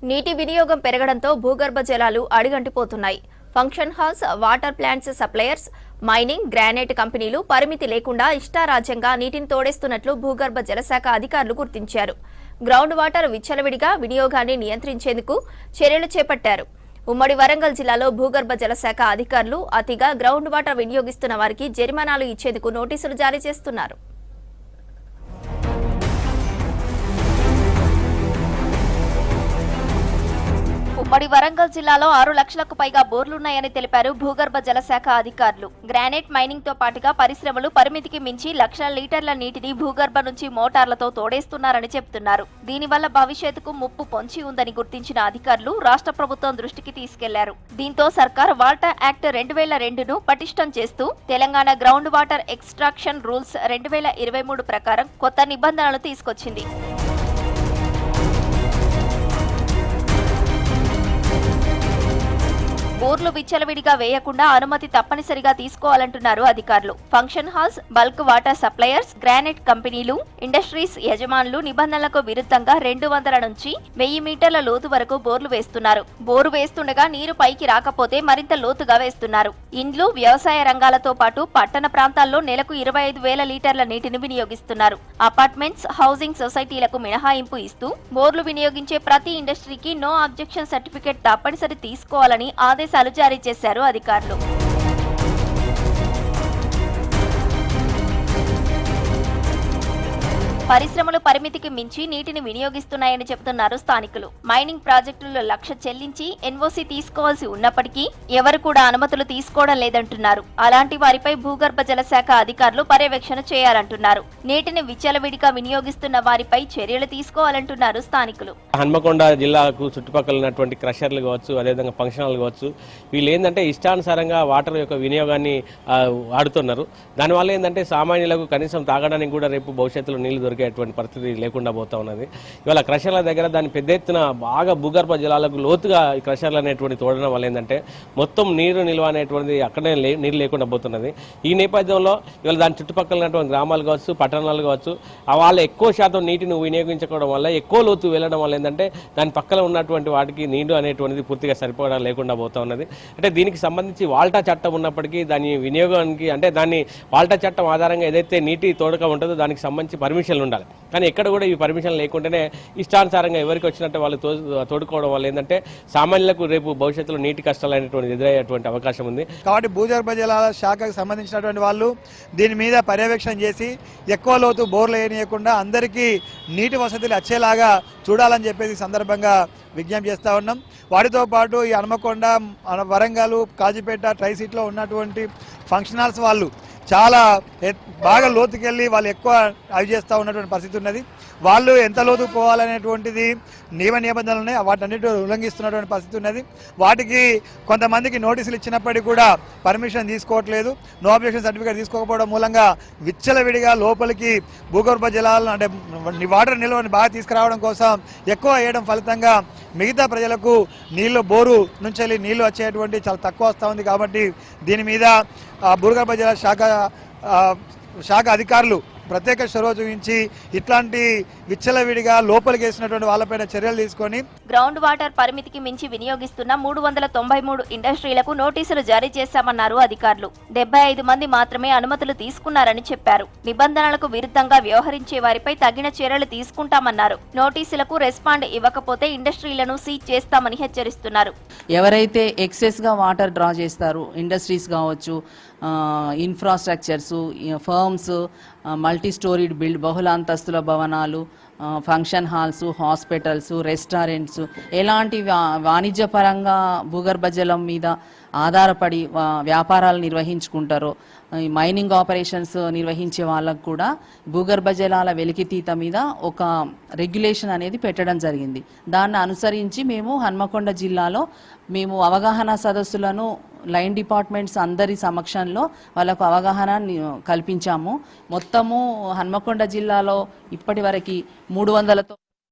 నీటి వినియోగం పెరగడంతో భూగర్భ జలాలు అడుగంటిపోతున్నాయి. Function halls, water plants suppliers, mining, granite కంపెనీలు పరిమితి లేకుండా ఇష్టారాజ్యంగా నీటిని తోడేస్తున్నట్లు భూగర్భ జలశాఖ అధికారులు గుర్తించారు. గ్రౌండ్ వాటర్ విచ్చలవిడిగా వినియోగాన్ని నియంత్రించేందుకు చర్యలు చేపట్టారు. ఉమ్మడి వరంగల్ జిల్లాలో భూగర్భ జలశాఖ అధికారులు అతిగా గ్రౌండ్ వాటర్ వినియోగిస్తున్న వారికి జరిమానాలు ఇచ్చేందుకు నోటీసులు జారీ చేస్తున్నారు. ఉమ్మడి వరంగల్ జిల్లాలో 6 లక్షలకు పైగా బోర్లున్నాయని తెలిపారు భూగర్భ జలశాఖ అధికారులు. గ్రానైట్ మైనింగ్ తో పాటుగా పరిశ్రమలు పరిమితికి మించి లక్షల లీటర్ల నీటిని భూగర్భ నుంచి మోటార్లతో తోడేస్తున్నారని చెబుతున్నారు. దీనివల్ల భవిష్యత్తుకు ముప్పు పొంచి ఉందని గుర్తించిన అధికారులు రాష్ట్ర ప్రభుత్వం దృష్టికి తీసుకెళ్లారు. దీంతో సర్కార్ వాటర్ యాక్ట్ 2002ను పటిష్టం చేస్తూ Telangana ground water extraction rules 2023 ప్రకారం కొత్త నిబంధనలు తీసుకొచ్చింది. బోర్లు విచ్చలవిడిగా వేయకుండా అనుమతి తప్పనిసరిగా తీసుకోవాలంటున్నారు అధికారులు. Function halls, bulk water suppliers, granite కంపెనీలు, ఇండస్ట్రీస్ యజమానులు నిబంధనలకు విరుద్ధంగా 200 నుంచి 1000 మీటర్ల లోతు వరకు బోర్లు వేస్తున్నారు. బోరు వేస్తుండగా నీరు పైకి రాకపోతే మరింత లోతుగా వేస్తున్నారు. ఇండ్లు, వ్యవసాయ రంగాలతో పాటు పట్టణ ప్రాంతాల్లో నెలకు 25,000 లీటర్ల నీటిని వినియోగిస్తున్నారు. అపార్ట్మెంట్స్, హౌసింగ్ సొసైటీలకు మినహాయింపు ఇస్తూ బోర్లు వినియోగించే ప్రతి ఇండస్ట్రీకి నో అబ్జెక్షన్ సర్టిఫికెట్ తప్పనిసరి తీసుకోవాలని ఆదేశాలు జారీ చేశారు అధికారులు. పరిశ్రమలు పరిమితికి మించి నీటిని వినియోగిస్తున్నాయని చెబుతున్నారు స్థానికులు. మైనింగ్ ప్రాజెక్టుల్లో 1,00,000 చెల్లించి ఎన్ఓసీ తీసుకోవాల్సి ఉన్నప్పటికీ ఎవరు కూడా అనుమతులు తీసుకోవడం లేదంటున్నారు. అలాంటి వారిపై భూగర్భ జలశాఖ అధికారులు పర్యవేక్షణ చేయాలంటున్నారు. నీటిని విచ్చలవిడిగా వినియోగిస్తున్న వారిపై చర్యలు తీసుకోవాలంటున్నారు స్థానికులు. హన్మకొండ జిల్లాకు చుట్టుపక్కల ఉన్నటువంటి క్రషర్లు కావచ్చు, అదేవిధంగా ఫంక్షన్ హాల్ కావచ్చు, వీళ్ళు ఏంటంటే ఇష్టానుసారంగా వాటర్ యొక్క వినియోగాన్ని వాడుతున్నారు. దానివల్ల ఏంటంటే సామాన్యులకు కనీసం తాగడానికి కూడా రేపు భవిష్యత్తులో నీళ్లు దొరికేటువంటి పరిస్థితి లేకుండా పోతా ఉన్నది. ఇవాళ క్రషర్ల దగ్గర దాన్ని పెద్ద ఎత్తున బాగా భూగర్భ జలాలకు లోతుగా ఈ క్రషర్లు అనేటువంటి తోడడం వల్ల ఏంటంటే మొత్తం నీరు నిల్వ అనేటువంటిది అక్కడే నీరు లేకుండా పోతున్నది. ఈ నేపథ్యంలో ఇవాళ దాని చుట్టుపక్కల ఉన్నటువంటి గ్రామాలు కావచ్చు, పట్టణాలు కావచ్చు, వాళ్ళ ఎక్కువ శాతం నీటిని వినియోగించుకోవడం వల్ల ఎక్కువ లోతు వెళ్ళడం వల్ల ఏంటంటే దాని పక్కన ఉన్నటువంటి వాటికి నీరు అనేటువంటిది పూర్తిగా సరిపోవడం లేకుండా పోతా ఉన్నది. అంటే దీనికి సంబంధించి వాల్టా చట్టం ఉన్నప్పటికీ దాని వినియోగానికి అంటే దాన్ని వాల్టా చట్టం ఆధారంగా ఏదైతే నీటి తోడక ఉంటుందో దానికి సంబంధించి పర్మిషన్లు ఉండాలి. కానీ ఎక్కడ కూడా ఈ పర్మిషన్ లేకుండానే ఇష్టానుసారంగా ఎవరికి వచ్చినట్టు వాళ్ళు తోడుకోవడం వల్ల ఏంటంటే సామాన్యులకు రేపు భవిష్యత్తులో నీటి కష్టాలు అనేటువంటి ఎదురయ్యేటువంటి అవకాశం ఉంది. కాబట్టి భూగర్భ జలాల శాఖకు సంబంధించినటువంటి వాళ్ళు దీని మీద పర్యవేక్షణ చేసి ఎక్కువ లోతు బోర్లు వేయనీయకుండా అందరికీ నీటి వసతులు వచ్చేలాగా చూడాలని చెప్పేసి సందర్భంగా విజ్ఞప్తి చేస్తూ ఉన్నాం. వాటితో పాటు ఈ హన్మకొండ, వరంగల్, కాజీపేట, ట్రైసిటీలో ఉన్నటువంటి ఫంక్షన్ హాల్స్ వాళ్ళు చాలా బాగా లోతుకెళ్ళి వాళ్ళు ఎక్కువ అవి చేస్తూ ఉన్నటువంటి పరిస్థితి ఉన్నది. వాళ్ళు ఎంత లోతుకు పోవాలనేటువంటిది నిబంధనలు ఉన్నాయి, వాటన్నిటి ఉల్లంఘిస్తున్నటువంటి పరిస్థితి ఉన్నది. వాటికి కొంతమందికి నోటీసులు ఇచ్చినప్పటికీ కూడా పర్మిషన్ తీసుకోవట్లేదు. నో అబ్జెక్షన్ సర్టిఫికేట్ తీసుకోకపోవడం మూలంగా విచ్చలవిడిగా లోపలికి భూగర్భ జలాలను అంటే వాటర్ నిల్వని బాగా తీసుకురావడం కోసం ఎక్కువ వేయడం ఫలితంగా మిగతా ప్రజలకు నీళ్లు బోరు నుంచి వెళ్ళి నీళ్లు వచ్చేటువంటి చాలా తక్కువ వస్తూ ఉంది. కాబట్టి దీని మీద భూగర్భ జల శాఖ అధికారులు ప్రత్యేక చొరవ చూపించి ఇట్లాంటి విచ్చలవిడిగా లోపలికి వేసినటువంటి వాళ్ళపైన చర్యలు తీసుకొని గ్రౌండ్ వాటర్ పరిమితికి మించి వినియోగిస్తున్న 393 ఇండస్ట్రీలకు నోటీసులు జారీ చేశామన్నారు అధికారులు. 75 మంది మాత్రమే అనుమతులు తీసుకున్నారని చెప్పారు. నిబంధనలకు విరుద్ధంగా వ్యవహరించే వారిపై తగిన చర్యలు తీసుకుంటామన్నారు. నోటీసులకు రెస్పాండ్ ఇవ్వకపోతే ఇండస్ట్రీలను సీజ్ చేస్తామని హెచ్చరిస్తున్నారు. ఎవరైతే ఎక్సెస్ గా వాటర్ డ్రా చేస్తారు, ఇండస్ట్రీస్ కావచ్చు, ఇన్ఫ్రాస్ట్రక్చర్స్, ఫర్మ్స్, మల్టీ స్టోరీడ్ బహుళ అంతస్తుల భవనాలు, ఫంక్షన్ హాల్స్, హాస్పిటల్స్, రెస్టారెంట్స్, ఎలాంటి వాణిజ్యపరంగా భూగర్భ జలం మీద ఆధారపడి వ్యాపారాలు నిర్వహించుకుంటారో, మైనింగ్ ఆపరేషన్స్ నిర్వహించే వాళ్ళకు కూడా భూగర్భ జలాల వెలికితీత మీద ఒక రెగ్యులేషన్ అనేది పెట్టడం జరిగింది. దాన్ని అనుసరించి మేము హన్మకొండ జిల్లాలో అవగాహన సదస్సులను లైన్ డిపార్ట్మెంట్స్ అందరి సమక్షంలో వాళ్ళకు అవగాహన కల్పించాము. మొత్తము హన్మకొండ జిల్లాలో ఇప్పటి వరకు 300